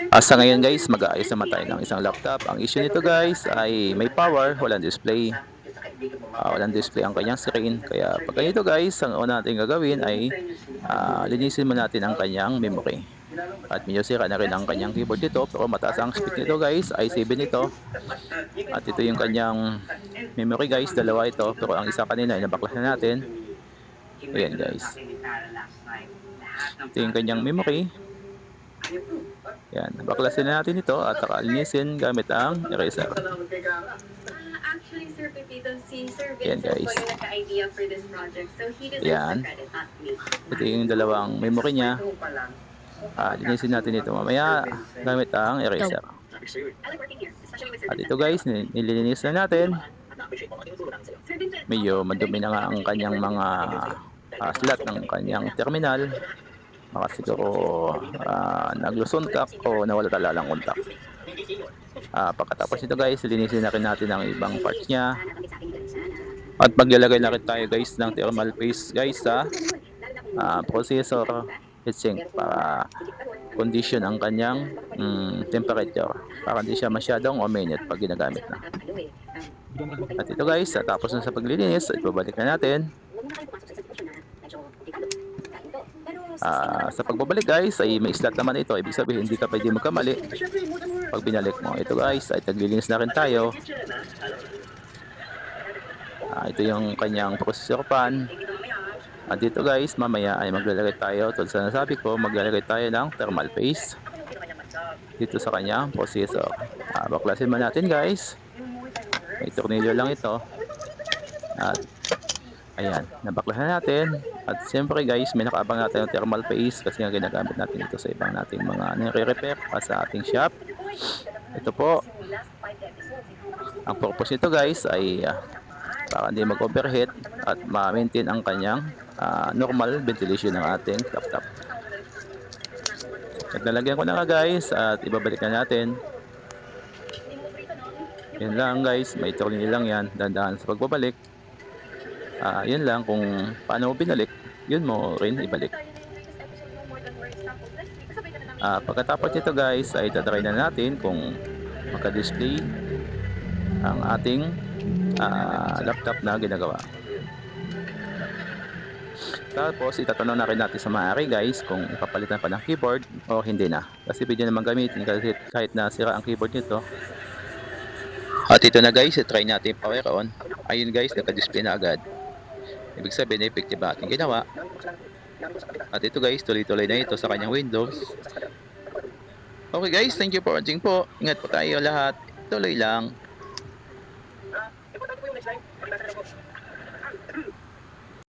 Sa ngayon guys, mag-aayos naman tayo ng isang laptop. Ang issue nito guys ay may power, walang display. Walang display ang kanyang screen. Kaya pag ganito guys, ang una natin gagawin ay linisin mo natin ang kanyang memory. At medyo sira na rin ang kanyang keyboard nito, pero mataas ang speed nito guys, i7 ito. At ito yung kanyang memory guys, dalawa ito, pero ang isa kanina ay nabaklas na natin. Ayan guys. Ito yung kanyang memory. Yan, baklasin na natin ito at linisin gamit ang eraser. Actually, Sir Pepito, si Sir Yan Vincent guys. po yung nagka-idea for this project. So, he deserves Yan. the credit, not me. Ito yung dalawang memory niya. Linisin natin ito mamaya gamit ang eraser. I like working here, especially with Sir At Vincent. ito guys, nililinis na natin. Sir Vincent, Medyo madumi na nga ang kanyang mga slot ng kanyang terminal. Baka siguro nagluson kak o nawala talalang kontak. Pagkatapos nito guys, linisin na rin natin ang ibang parts niya. At maglalagay na rin tayo guys ng thermal paste guys sa processor heatsink para condition ang kanyang temperature para hindi siya masyadong uminit pag ginagamit na. At ito guys, tapos na sa paglilinis, ibabalik na natin. Sa pagbabalik guys ay may slot naman ito, ibig sabihin hindi ka pwede magkamali pag binalik mo. Ito guys ay taglilinis na rin tayo. Ito yung kanyang processor pan. At dito guys mamaya ay maglalagay tayo, tulad sa nasabi ko, maglalagay tayo ng thermal paste dito sa kanyang processor. Baklasin mo natin guys, may tornilyo lang ito. At ayan, nabaklasan natin. At siyempre guys, may nakaabang natin yung thermal paste kasi nga ginagamit natin ito sa ibang nating mga nire-repair sa ating shop. Ito po, ang purpose nito guys ay para hindi mag-overheat at ma-maintain ang kanyang normal ventilation ng ating laptop. At nalagyan ko na nga guys at ibabalik na natin. Yan lang guys, may tornilyo lang yan, dandahan sa pagbabalik. Yun lang, kung paano mo binalik, yun mo rin ibalik. Pagkatapos nito guys ay tatry na natin kung maka-display ang ating laptop na ginagawa. Tapos itatanong na rin natin sa maaari guys kung ipapalitan pa ng keyboard o hindi na, kasi pwede naman gamitin kahit na sira ang keyboard nito. At ito na guys, try natin power on. Ayun guys, naka-display na agad, ibig sabihin effective ang ating ginawa. At ito guys, tuloy-tuloy na ito sa kanyang Windows. Okay guys, thank you for watching po. Ingat po tayo lahat, tuloy lang.